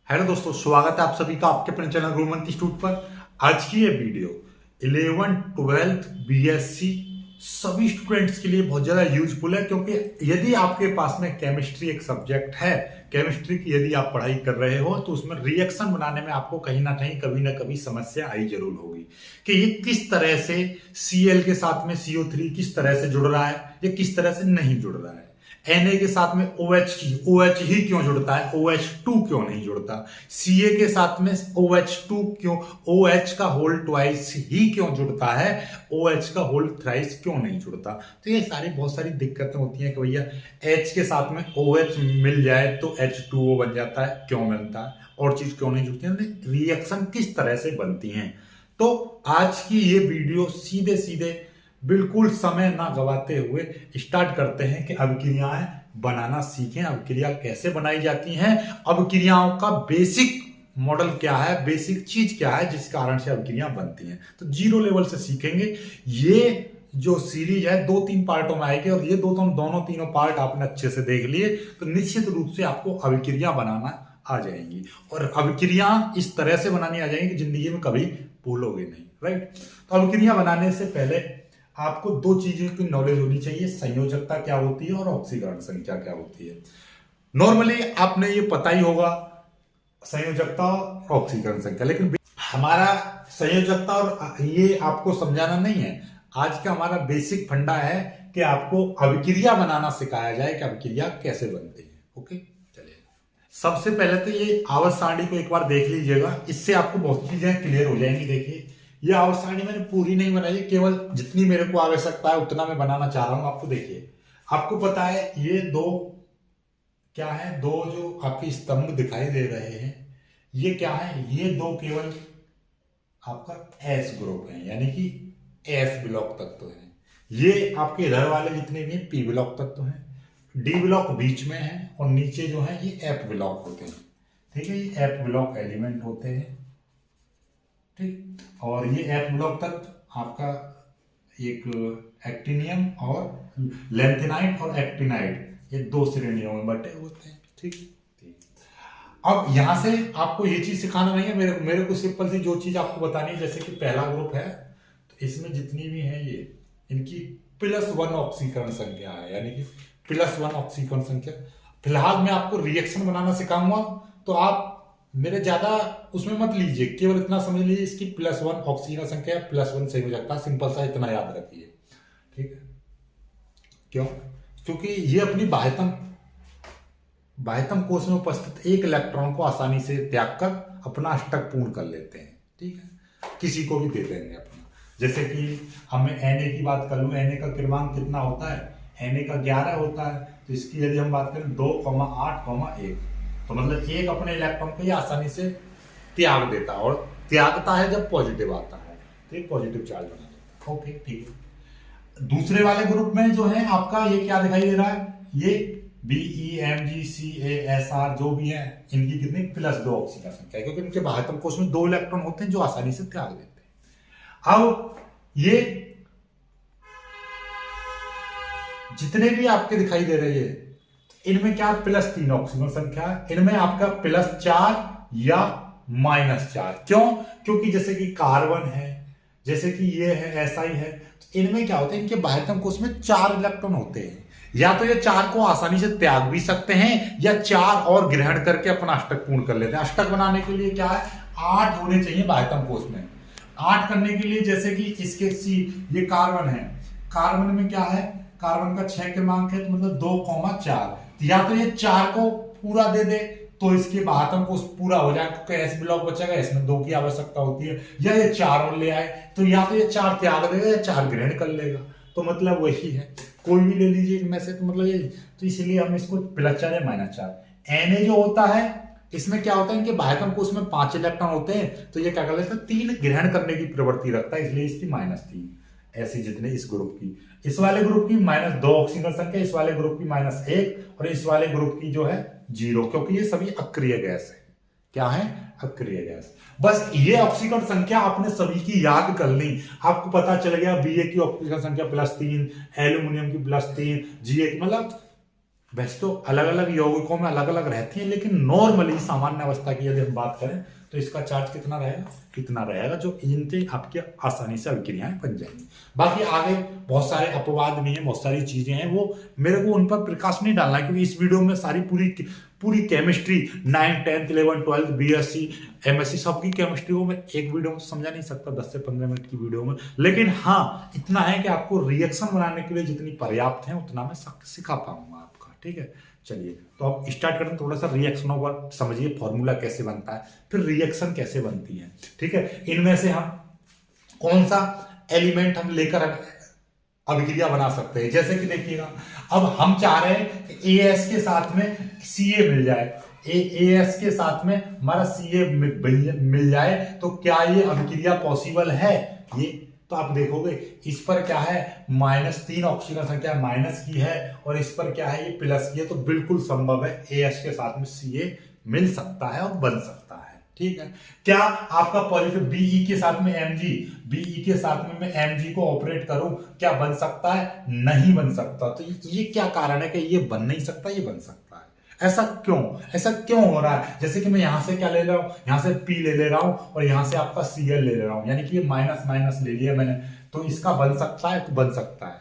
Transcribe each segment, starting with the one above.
Hello दोस्तों, स्वागत है आप सभी का आपके अपने चैनल गुरुमन इंस्टीट्यूट पर। आज की ये वीडियो 11 12 बीएससी सभी स्टूडेंट्स के लिए बहुत ज्यादा यूजफुल है, क्योंकि यदि आपके पास में केमिस्ट्री एक सब्जेक्ट है, केमिस्ट्री की यदि आप पढ़ाई कर रहे हो तो उसमें रिएक्शन बनाने में आपको कहीं ना कहीं कभी ना कभी समस्या आई जरूर होगी कि ये किस तरह से Cl के साथ में CO3 किस तरह से जुड़ रहा है, ये किस तरह से नहीं जुड़ रहा है। Na के साथ में OH ही क्यों जुड़ता है, OH2 क्यों नहीं जुड़ता, Ca के साथ में OH2 क्यों, OH का होल ट्वाइस ही क्यों जुड़ता है, OH का होल थ्राइस क्यों नहीं जुड़ता। तो ये सारी बहुत सारी दिक्कतें होती हैं कि भैया H के साथ में OH मिल जाए तो H2O बन जाता है, क्यों बनता है, और चीज क्यों नहीं जुड़ती है, रिएक्शन किस तरह से बनती हैं। तो आज की ये वीडियो सीधे सीधे बिल्कुल समय ना गवाते हुए स्टार्ट करते हैं कि अभिक्रियाएं बनाना सीखें, अभिक्रिया कैसे बनाई जाती हैं, अभिक्रियाओं का बेसिक मॉडल क्या है, बेसिक चीज क्या है जिस कारण से अभिक्रिया बनती हैं। तो जीरो लेवल से सीखेंगे। ये जो सीरीज है 2-3 पार्टों में आएगी, और ये दोनों तीनों पार्ट आपने अच्छे से देख लिए तो निश्चित रूप से आपको अभिक्रिया बनाना आ जाएंगी, और अभिक्रिया इस तरह से बनानी आ जाएंगी कि जिंदगी में कभी भूलोगे नहीं। राइट। तो अभिक्रिया बनाने से पहले आपको दो चीजों की नॉलेज होनी चाहिए, संयोजकता क्या होती है और ऑक्सीकरण संख्या क्या होती है। नॉर्मली आपने ये पता ही होगा संयोजकता और ऑक्सीकरण संख्या, लेकिन हमारा संयोजकता और ये आपको समझाना नहीं है। आज का हमारा बेसिक फंडा है कि आपको अभिक्रिया बनाना सिखाया जाए कि अभिक्रिया कैसे बनती है। ओके, चलिए सबसे पहले तो ये आवर्त सारणी को एक बार देख लीजिएगा, इससे आपको बहुत चीजें क्लियर हो जाएंगी। देखिए ये आवर्त सारणी मैंने पूरी नहीं बनाई है, केवल जितनी मेरे को आवश्यकता है उतना मैं बनाना चाह रहा हूं आपको। देखिए आपको पता है ये दो क्या है, दो जो आपके स्तंभ दिखाई दे रहे हैं ये क्या है, ये दो केवल आपका एस ग्रुप है, यानी कि एस ब्लॉक तत्व है। ये आपके इधर वाले जितने भी पी ब्लॉक तत्व हैं, डी ब्लॉक बीच में है, और नीचे जो है ये एफ ब्लॉक होते हैं। ठीक है, ये एफ ब्लॉक एलिमेंट होते हैं। ठीक, और ये एफ ब्लॉक तत्व आपका एक एक्टिनियम और लेंथेनाइट और एक्टिनाइट, ये दो श्रेणियों में बटे होते हैं। ठीक, अब यहां से आपको ये चीज सिखाना नहीं है, मेरे को सिंपल सी जो चीज आपको बतानी है, जैसे कि पहला ग्रुप है तो इसमें जितनी भी है ये इनकी +1 ऑक्सीकरण संख्या है, यानी कि +1 ऑक्सीकरण संख्या। फिलहाल मैं आपको रिएक्शन बनाना सिखाऊंगा, तो आप मेरे ज्यादा उसमें मत लीजिए, केवल इतना समझ लीजिए इसकी +1 ऑक्सीजन संख्या, +1 संयोजकता, सिंपल सा इतना याद रखिए। ठीक है, क्यों? क्योंकि ये अपनी बाह्यतम कोश में उपस्थित एक इलेक्ट्रॉन को आसानी से त्याग कर अपना अष्टक पूर्ण कर लेते हैं। ठीक है, किसी को भी दे देंगे अपना। जैसे कि हमें Na की बात कर लूं, Na का क्रमांक कितना होता है, Na का 11 होता है, तो इसकी यदि हम बात करें 2,8,1, तो मतलब एक अपने इलेक्ट्रॉन को ये आसानी से त्याग देता है, और त्यागता है जब पॉजिटिव आता है तो एक पॉजिटिव चार्ज बना देता है। ओके, ठीक है। दूसरे वाले ग्रुप में जो है आपका ये क्या दिखाई दे रहा है, ये BeMgCaSr जो भी है, इनकी कितनी +2 ऑक्सीजन संख्या है, क्योंकि इनके बाह्यतम कोश में 2 इलेक्ट्रॉन होते हैं जो आसानी से त्याग देते हैं। अब ये जितने भी आपके दिखाई दे रहे हैं इनमें क्या +3 ऑक्सीजन संख्या है, इनमें आपका +4 या -4। क्यों? क्योंकि जैसे कि कार्बन है, जैसे कि ये है SI है, तो इनमें क्या होता है, इनके बाह्यतम कोश में 4 इलेक्ट्रॉन होते हैं। या तो ये 4 को आसानी से त्याग भी सकते हैं, या 4 और ग्रहण करके अपना अष्टक पूर्ण कर लेते हैं। अष्टक बनाने के लिए क्या है, 8 होने चाहिए बाह्यतम कोश में। 8 करने के लिए जैसे कि इसके C, ये कार्बन है, कार्बन में क्या है, कार्बन का 6 क्रमांक है, तो मतलब 2,4। या तो ये 4 को पूरा दे दे तो इसके बाह्यतम कोश पूरा हो जाए, क्योंकि एस ब्लॉक बचेगा, इसमें 2 की आवश्यकता होती है। या ये 4 और ले आए, तो या तो ये 4 त्याग देगा या 4 ग्रहण कर लेगा, तो मतलब वही है, कोई भी ले लीजिए इनमें से, तो मतलब ये, तो इसलिए हम इसको +4 या -4। Na जो होता है इसमें क्या होता है, इनके बाह्यतम कोश में 5 इलेक्ट्रॉन होते हैं, तो ये क्या कर लेता है, 3 ग्रहण करने की प्रवृत्ति रखता है, इसलिए इसकी -3। ऐसे जितने इस ग्रुप की, इस वाले ग्रुप की -2 ऑक्सीजन संख्या, इस वाले ग्रुप की -1, और इस वाले ग्रुप की जो है 0, क्योंकि ये सभी अक्रिय गैस है। क्या है, अक्रिय गैस। बस ये ऑक्सीकरण संख्या आपने सभी की याद कर ली, आपको पता चल गया Ba की ऑक्सीकरण संख्या +3, एल्यूमिनियम की +3, Ga की, मतलब वैसे तो अलग अलग यौगिकों में अलग अलग रहती हैं, लेकिन नॉर्मली सामान्य अवस्था की यदि हम बात करें तो इसका चार्ज कितना रहेगा, कितना रहेगा, जो इनसे आपके आसानी से अभिक्रियाएं बन जाएंगी। बाकी आगे बहुत सारे अपवाद भी हैं, बहुत सारी चीजें हैं, वो मेरे को उन पर प्रकाश नहीं डालना है, क्योंकि इस वीडियो में सारी पूरी chemistry 9th 10th 11th 12th BSc MSc सबकी केमिस्ट्री को मैं एक वीडियो में समझा नहीं सकता, 10 से 15 मिनट की वीडियो में। लेकिन हाँ, इतना है कि आपको रिएक्शन बनाने के लिए जितनी पर्याप्त है उतना मैं सिखा पाऊंगा आपका। ठीक है, चलिए तो अब स्टार्ट करते हैं। थोड़ा सा रिएक्शनों पर समझिए, फॉर्मूला कैसे बनता है, फिर रिएक्शन कैसे बनती है। ठीक है, इनमें से हम कौन सा एलिमेंट हम लेकर अभिक्रिया बना सकते हैं। जैसे कि देखिएगा, अब हम चाह रहे हैं कि एएस के साथ में सीए मिल जाए, एएस के साथ में हमारा सीए मिल जाए, तो क्या ये अभिक्रिया पॉसिबल है? ये तो आप देखोगे इस पर क्या है, -3 ऑक्सीजन संख्या माइनस की है, और इस पर क्या है, ये प्लस की है, तो बिल्कुल संभव है एएस के साथ में सीए मिल सकता है और बन सकता है। ठीक है, क्या आपका पॉजिटिव बीई के साथ में एमजी, बीई के साथ में मैं एमजी को ऑपरेट करूं, क्या बन सकता है? नहीं बन सकता। तो ये क्या कारण है कि ये बन नहीं सकता, ये बन सकता है? ऐसा क्यों हो रहा है? जैसे कि मैं यहां से क्या ले रहा हूं, यहां से पी ले रहा हूं, और यहां से आपका सीएल ले रहा हूं, यानी कि ये माइनस माइनस ले लिया मैंने, तो इसका बन सकता है, तो बन सकता है।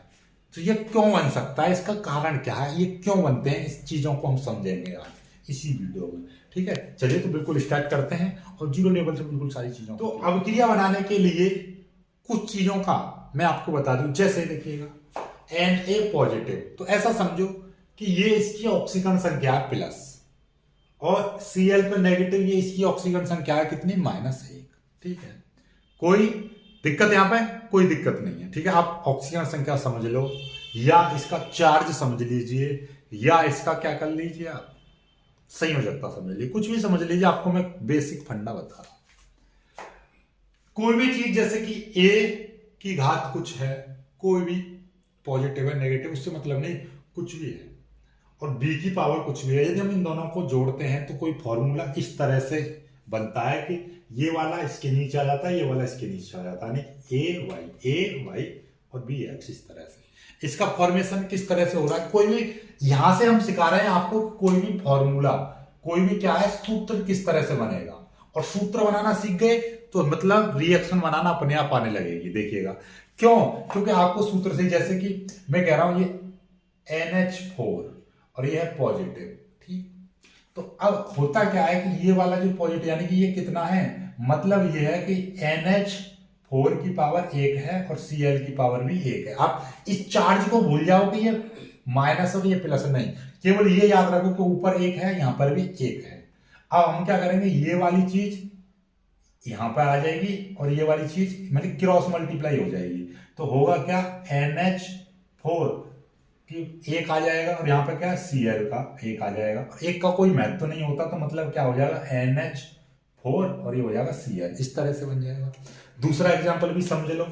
तो ये क्यों बन सकता है, इसका कारण क्या है, ये क्यों बनते हैं, इस चीजों को हम समझेंगे आज इसी वीडियो में। ठीक है, चलिए तो बिल्कुल स्टार्ट करते हैं, और जीरो लेवल से बिल्कुल सारी चीजों। तो अभिक्रिया बनाने के लिए कुछ चीजों का मैं आपको बता दूं। जैसे देखिएगा, Na पॉजिटिव, तो ऐसा समझो कि ये इसकी ऑक्सीजन संख्या है प्लस, और Cl पे नेगेटिव, ये इसकी ऑक्सीजन संख्या है कितनी, -1। ठीक है, कोई दिक्कत यहां पे? कोई दिक्कत नहीं है। ठीक है, आप ऑक्सीजन संख्या समझ लो, या इसका चार्ज समझ लीजिए, या इसका क्या कर लीजिए आप, संयोजकता समझ लीजिए, कुछ भी समझ लीजिए, आपको मैं बेसिक फंडा बता रहा हूं। कोई भी चीज जैसे कि ए की घात कुछ है, कोई भी पॉजिटिव है नेगेटिव उससे मतलब नहीं, कुछ भी है, और बी की पावर कुछ भी है, यदि हम इन दोनों को जोड़ते हैं तो कोई फॉर्मूला इस तरह से बनता है कि ये वाला इसके नीचे आ जाता है, ये वाला इसके नीचे आ जाता है, यानी ए वाई और बी एक्स, इस तरह से। इसका फॉर्मेशन किस तरह से हो रहा है, कोई भी यहां से हम सिखा रहे हैं आपको, कोई भी फॉर्मूला, कोई भी क्या है, सूत्र किस तरह से बनेगा, और सूत्र बनाना सीख गए तो मतलब रिएक्शन बनाना अपने आप आने लगेगी। देखिएगा क्यों, क्योंकि आपको सूत्र से, जैसे कि मैं कह रहा हूं ये NH4 और ये है पॉजिटिव। ठीक, तो अब होता क्या है कि ये वाला जो पॉजिटिव, यानी कि ये कितना है, मतलब ये है कि NH4 की पावर 1 है और Cl की पावर भी 1 है। आप इस चार्ज को भूल जाओ कि ये माइनस और ये प्लस, नहीं, केवल ये याद रखो कि ऊपर 1 है, यहां पर भी 1 है। अब हम क्या करेंगे, ये वाली चीज यहां पर आ जाएगी, और ये वाली चीज मतलब क्रॉस मल्टीप्लाई हो जाएगी, तो होगा क्या, NH4 कि 1 आ जाएगा, और यहाँ पे क्या है, Cl का 1 आ जाएगा। 1 का कोई महत्व तो नहीं होता, तो मतलब क्या हो जाएगा, NH4 और ये हो जाएगा Cl, इस तरह से बन जाएगा। दूसरा एग्जांपल भी समझ लो,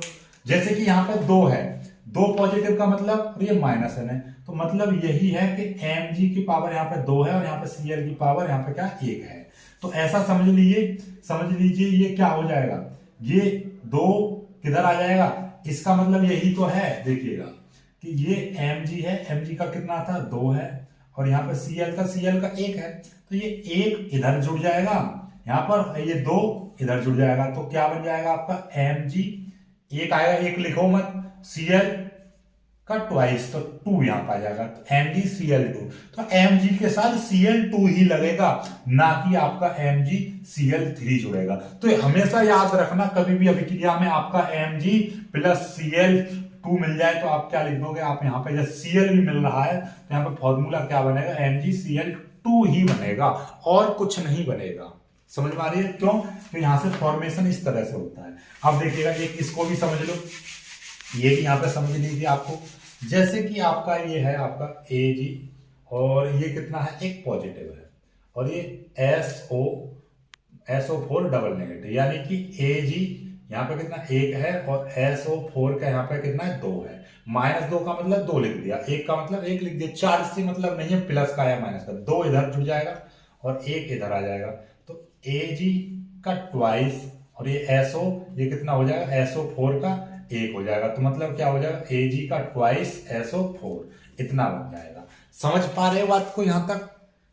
जैसे कि यहाँ पे 2 है, 2 पॉजिटिव का मतलब, और ये माइनस है, तो मतलब यही है कि Mg की पावर यहाँ पे 2 है, और यहाँ पे Cl की पावर यहाँ पे क्या 1 है। तो ऐसा समझ लीजिए ये क्या हो जाएगा, ये 2 किधर आ जाएगा, इसका मतलब यही तो है। देखिएगा कि ये Mg है, Mg का कितना था, 2 है, और यहाँ पे Cl का 1 है, तो ये 1 इधर जुड़ जाएगा, यहाँ पर ये 2 इधर जुड़ जाएगा, तो क्या बन जाएगा आपका Mg, 1 आएगा, 1 लिखो मत, Cl का ट्वाइस, तो 2 यहां पर आ जाएगा, तो MgCl2, तो Mg के साथ Cl2 ही लगेगा, ना कि आपका MgCl3 जुड़ेगा। तो हमेशा याद रखना, कभी भी अभिक्रिया में आपका Mg प्लस Cl2 मिल जाए तो आप क्या लिख दोगे, आप यहाँ पे जब Cl भी मिल रहा है तो यहाँ पे फॉर्मूला क्या बनेगा, MgCl2 ही बनेगा, और कुछ नहीं बनेगा। समझ में आ रही है क्यों, तो यहां से फॉर्मेशन इस तरह से होता है। अब देखिएगा, एक इसको भी समझ लो, ये भी यहां पे समझ लीजिए आपको, जैसे कि आपका ये है आपका Ag, और ये कितना है, एक पॉजिटिव है, और ये SO4 डबल नेगेटिव, यानी कि Ag यहाँ पे कितना 1 है, और SO4 का यहाँ पे कितना है, 2 है। -2 का मतलब 2 लिख दिया, 1 का मतलब 1 लिख दिया, चार्ज से मतलब नहीं है प्लस का या माइनस का, 2 इधर जुड़ जाएगा और 1 इधर आ जाएगा, तो Ag का ट्वाइस, और ये SO, ये कितना हो जाएगा, SO4 का 1 हो जाएगा, तो मतलब क्या हो जाएगा, Ag का ट्वाइस SO4, इतना बन जाएगा। समझ पा रहे हो बात को यहां तक?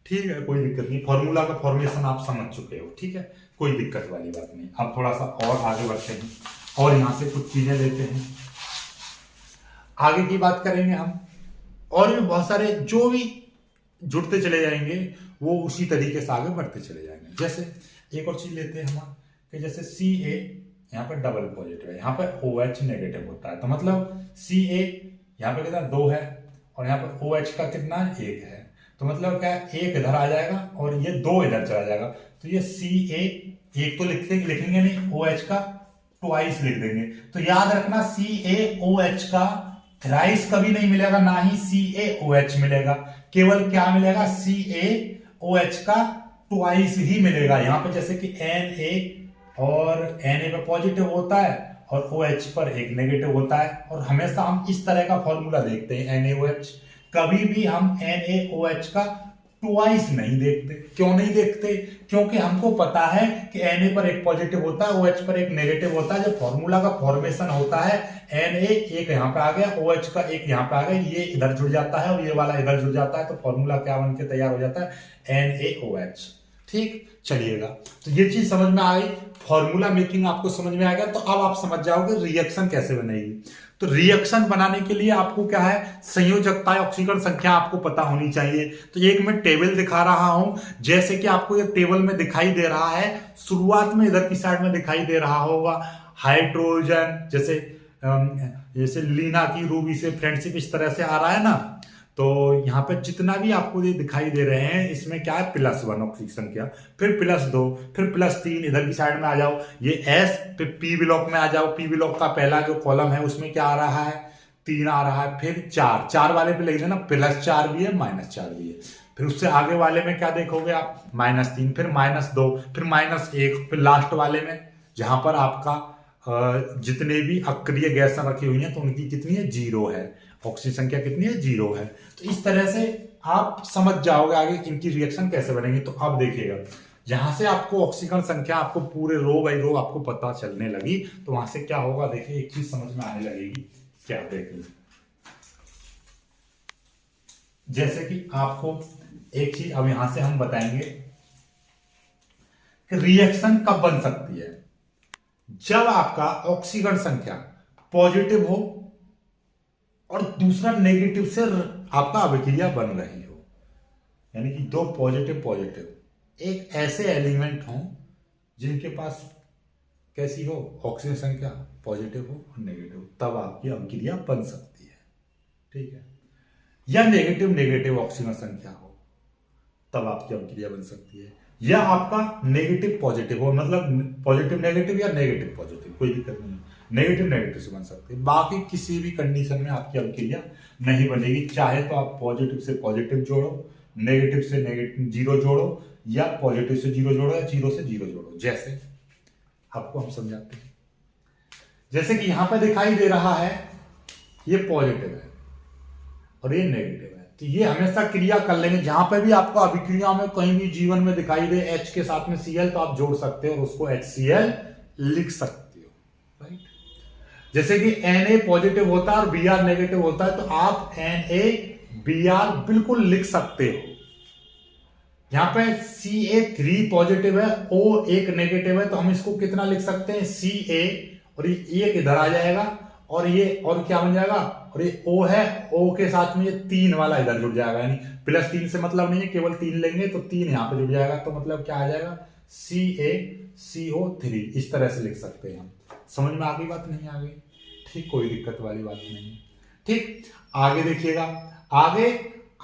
ठीक है, कोई दिक्कत नहीं, फॉर्मूला का फॉर्मेशन आप समझ चुके हो, ठीक है, कोई दिक्कत वाली बात नहीं। अब थोड़ा सा और आगे बढ़ते हैं और यहां से कुछ चीजें लेते हैं, आगे की बात करेंगे हम, और भी बहुत सारे जो भी जुड़ते चले जाएंगे वो उसी तरीके से आगे बढ़ते चले जाएंगे। जैसे एक और चीज लेते हैं हम कि जैसे सी ए यहाँ पे डबल पॉजिटिव है, यहाँ पे ओ एच नेगेटिव होता है, तो मतलब सी ए यहाँ पे कितना 2 है और यहाँ पे ओ एच का कितना 1 है, तो मतलब क्या है 1 इधर आ जाएगा और ये 2 इधर चला जाएगा, तो ये सी ए 1 तो लिखेंगे नहीं, ओ एच का ट्वाइस लिख देंगे। तो याद रखना सी ए ओ एच का थ्राइस कभी नहीं मिलेगा, ना ही सी ए ओ एच मिलेगा, केवल क्या मिलेगा सी ए ओ एच का ट्वाइस ही मिलेगा। यहां पे जैसे कि एन ए और एन ए पे पॉजिटिव होता है और ओ एच पर एक नेगेटिव होता है, और हमेशा हम इस तरह का फॉर्मूला देखते हैं एन ए ओ एच, कभी भी हम एन ए ओ एच का ट्वाइस नहीं देखते। क्यों नहीं देखते? क्योंकि हमको पता है कि एन ए पर एक पॉजिटिव होता है, ओ एच पर एक नेगेटिव होता है। जब फॉर्मूला का फॉर्मेशन होता है एन ए एक यहाँ पे आ गया, ओ एच का एक यहाँ पे आ गया, ये इधर जुड़ जाता है और ये वाला इधर जुड़ जाता है, तो फॉर्मूला क्या बन के तैयार हो जाता है एन ए ओ एच। ठीक, चलिएगा, तो ये चीज समझ में आ गई, फॉर्मूला मेकिंग आपको समझ में आ गया। तो अब आप समझ जाओगे रिएक्शन कैसे बनेगी। तो रिएक्शन बनाने के लिए आपको क्या है, संयोजकता ऑक्सीकरण संख्या आपको पता होनी चाहिए। तो एक मैं टेबल दिखा रहा हूं, जैसे कि आपको ये टेबल में दिखाई दे रहा है, शुरुआत में इधर की साइड में दिखाई दे रहा होगा हाइड्रोजन, जैसे लीना की रूबी से फ्रेंडशिप इस तरह से आ रहा है ना, तो यहाँ पे जितना भी आपको ये दिखाई दे रहे हैं इसमें क्या है +1 ऑक्सीजन संख्या, फिर +2, फिर +3, इधर की साइड में आ जाओ, ये S, फिर P ब्लॉक में आ जाओ, P ब्लॉक का पहला जो कॉलम है उसमें क्या आ रहा है 3 आ रहा है, फिर 4 वाले पे लिख देना +4 भी है -4 भी है, फिर उससे आगे वाले में क्या देखोगे आप -3, फिर -2, फिर -1, फिर लास्ट वाले में जहां पर आपका जितने भी अक्रिय गैसें रखी हुई हैं तो उनकी कितनी है 0 है, ऑक्सीजन संख्या कितनी है 0 है। तो इस तरह से आप समझ जाओगे आगे इनकी रिएक्शन कैसे बनेगी। तो अब देखिएगा, जहां से आपको ऑक्सीजन संख्या आपको पूरे रो बाई रो आपको पता चलने लगी, तो वहां से क्या होगा देखिए, एक चीज समझ में आने लगेगी, क्या देखिए, जैसे कि आपको एक चीज अब यहां से हम बताएंगे कि रिएक्शन कब बन सकती है, जब आपका ऑक्सीजन संख्या पॉजिटिव हो और दूसरा नेगेटिव से आपका अभिक्रिया बन रही हो, यानी कि 2 पॉजिटिव एक ऐसे एलिमेंट हो जिनके पास कैसी हो ऑक्सीजन संख्या पॉजिटिव हो और नेगेटिव, तब आपकी अभिक्रिया बन सकती है। ठीक है, या नेगेटिव ऑक्सीजन संख्या हो तब आपकी अभिक्रिया बन सकती है, या आपका नेगेटिव पॉजिटिव हो, मतलब पॉजिटिव नेगेटिव या नेगेटिव पॉजिटिव, कोई दिक्कत नहीं, नेगेटिव से बन सकती है। बाकी किसी भी कंडीशन में आपकी अभिक्रिया नहीं बनेगी, चाहे तो आप पॉजिटिव से पॉजिटिव जोड़ो, नेगेटिव से नेगेटिव 0 जोड़ो, या पॉजिटिव से 0 जोड़ो, या 0 से 0 जोड़ो, जैसे आपको हम समझाते हैं। जैसे कि यहां पर दिखाई दे रहा है ये पॉजिटिव है और ये नेगेटिव है, तो ये हमेशा क्रिया कर लेंगे। जहां पे भी आपको अभिक्रिया में कहीं भी जीवन में दिखाई दे H के साथ में Cl, तो आप जोड़ सकते हो और उसको HCl लिख सकते हो, राइट। जैसे कि Na पॉजिटिव होता है और Br नेगेटिव होता है, तो आप NaBr बिल्कुल लिख सकते हो। यहां पे Ca3 पॉजिटिव है, O एक नेगेटिव है, तो हम इसको कितना लिख सकते हैं Ca, और ये एक इधर आ जाएगा और ये और क्या बन जाएगा, और ये O है, O के साथ में ये 3 वाला इधर जुड़ जाएगा, यानी +3 से मतलब नहीं है, केवल 3 लेंगे तो 3 यहां पे जुड़ जाएगा, तो मतलब क्या आ जाएगा CaCO3, इस तरह से लिख सकते हैं हम। समझ में आ गई बात, नहीं आ गई? ठीक, कोई दिक्कत वाली बात नहीं। ठीक, आगे देखिएगा, आगे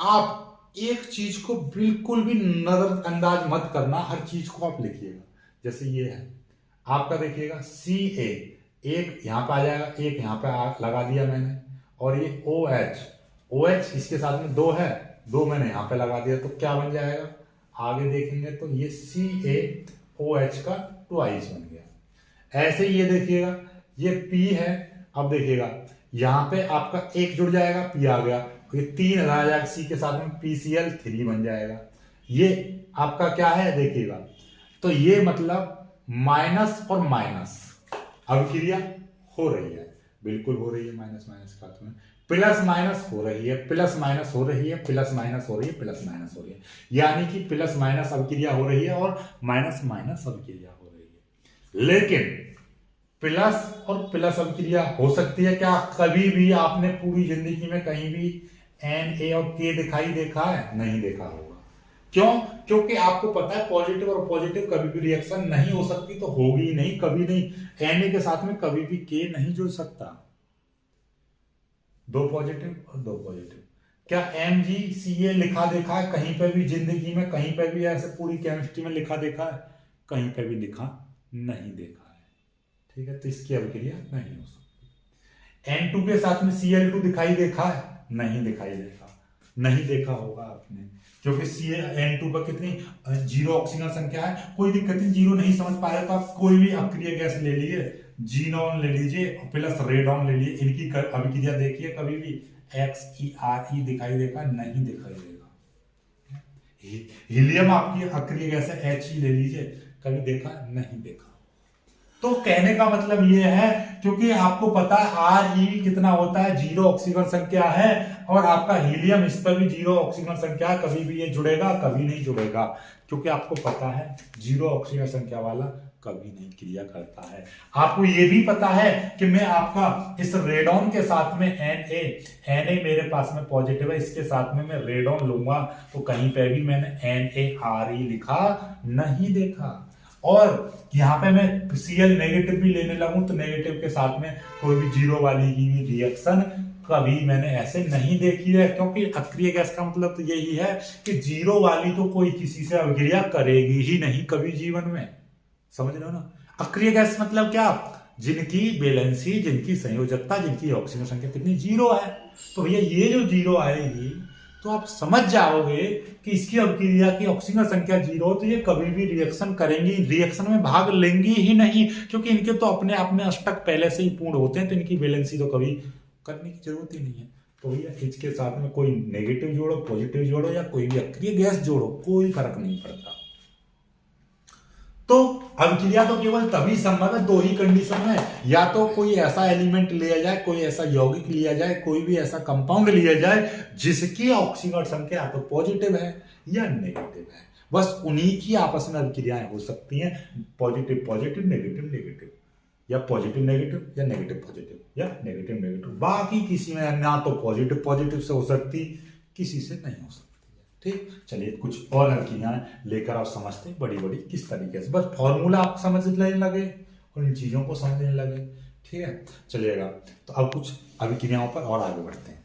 आप एक चीज को बिल्कुल भी नजरअंदाज मत करना, हर चीज को आप लिखिएगा। जैसे ये है आपका, देखिएगा Ca एक यहां पे आ जाएगा, एक यहां पे लगा दिया मैंने, और ये OH इसके साथ में 2 है, 2 मैंने यहां पे लगा दिया, तो क्या बन जाएगा आगे देखेंगे तो ये CaOH का ट्वाइस बन गया। ऐसे ही ये देखिएगा, ये P है, अब देखिएगा यहां पे आपका 1 जुड़ जाएगा, P आ गया, ये 3 आ जाएगा, C के साथ में PCl3 बन जाएगा। ये आपका क्या है देखिएगा, तो ये मतलब माइनस और माइनस अभिक्रिया हो रही है, बिल्कुल हो रही है, माइनस माइनस का में प्लस माइनस हो रही है, प्लस माइनस हो रही है, प्लस माइनस हो रही है, प्लस माइनस हो रही है, यानी कि प्लस माइनस अभिक्रिया हो रही है और माइनस माइनस अभिक्रिया हो रही है। लेकिन प्लस और प्लस अभिक्रिया हो सकती है क्या? कभी भी आपने पूरी जिंदगी में कहीं भी Na और K दिखाई देखा है? नहीं देखा होगा। क्यों? क्योंकि आपको पता है पॉजिटिव और पॉजिटिव कभी भी रिएक्शन नहीं हो सकती, तो होगी ही नहीं, कभी नहीं। Na के साथ में कभी भी K नहीं जुड़ सकता। दो पॉजिटिव और दो पॉजिटिव। क्या MgCa लिखा देखा है कहीं पे भी जिंदगी में? कहीं पे भी ऐसे पूरी केमिस्ट्री में लिखा देखा है? कहीं पे भी लिखा नहीं देखा है। ठीक है, तो इसकी अभिक्रिया नहीं हो सकती। N2 के साथ में Cl2 दिखाई देखा है? नहीं दिखाई देखा, नहीं देखा होगा आपने, क्योंकि N2 पर कितनी जीरो ऑक्सीजन संख्या है। कोई दिक्कत नहीं, जीरो नहीं समझ पा रहे तो आप कोई भी अक्रिय गैस ले लीजिए, जीनॉन ले लीजिए प्लस रेडॉन ले लीजिए, इनकी अभिक्रिया देखिए, कभी भी XeRe दिखाई देगा? नहीं दिखाई देगा। हीलियम आपकी अक्रिय गैस है, He ले लीजिए, कभी देखा? नहीं देखा। तो कहने का मतलब ये है, क्योंकि आपको पता है Re कितना होता है, जीरो ऑक्सीजन संख्या है, और आपका हीलियम इस पर भी जीरो ऑक्सीजन संख्या है, कभी भी ये जुड़ेगा, कभी नहीं जुड़ेगा, क्योंकि आपको पता है जीरो ऑक्सीजन संख्या वाला कभी नहीं क्रिया करता है। आपको ये भी पता है कि मैं आपका इस रेडॉन के साथ में Na मेरे पास में पॉजिटिव है, इसके साथ में मैं रेडॉन लूंगा तो कहीं पे भी मैंने NaRe लिखा नहीं देखा। और यहाँ पे मैं Cl नेगेटिव भी लेने लगूं तो नेगेटिव के साथ में कोई भी जीरो वाली की भी रिएक्शन कभी मैंने ऐसे नहीं देखी है, क्योंकि अक्रिय गैस का मतलब तो यही है कि जीरो वाली तो कोई किसी से अभिक्रिया करेगी ही नहीं कभी जीवन में। समझ रहे हो ना? अक्रिय गैस मतलब क्या? जिनकी वैलेंसी, जिनकी संयोजकता, जिनकी ऑक्सीजन संख्या कितनी? जीरो है। तो भैया ये जो जीरो आएगी तो आप समझ जाओगे कि इसकी अभिक्रिया की ऑक्सीजन संख्या जीरो, तो ये कभी भी रिएक्शन करेंगी, रिएक्शन में भाग लेंगी ही नहीं, क्योंकि इनके तो अपने आप में अष्टक पहले से ही पूर्ण होते हैं, तो इनकी वैलेंसी तो कभी करने की जरूरत ही नहीं है। तो भैया इसके साथ में कोई नेगेटिव जोड़ो, पॉजिटिव जोड़ो, या कोई भी अक्रिय गैस जोड़ो, कोई फर्क नहीं पड़ता। तो अभिक्रिया तो केवल तभी संभव है दो ही कंडीशन में, या तो कोई ऐसा एलिमेंट लिया जाए, कोई ऐसा यौगिक लिया जाए, कोई भी ऐसा कंपाउंड लिया जाए जिसकी ऑक्सीजन संख्या या तो पॉजिटिव है या नेगेटिव है, बस उन्हीं की आपस में अभिक्रियाएं हो सकती हैं, पॉजिटिव पॉजिटिव, नेगेटिव नेगेटिव, या पॉजिटिव नेगेटिव, या नेगेटिव पॉजिटिव, या नेगेटिव नेगेटिव। बाकी किसी में ना तो पॉजिटिव पॉजिटिव से हो सकती, किसी से नहीं हो सकती। ठीक, चलिए कुछ और अभिक्रियाएं लेकर आप समझते हैं बड़ी बड़ी किस तरीके से, बस फॉर्मूला आप समझने लगे और इन चीजों को समझने लगे। ठीक है, चलिएगा। तो अब कुछ अभिक्रियाओं पर और आगे बढ़ते हैं।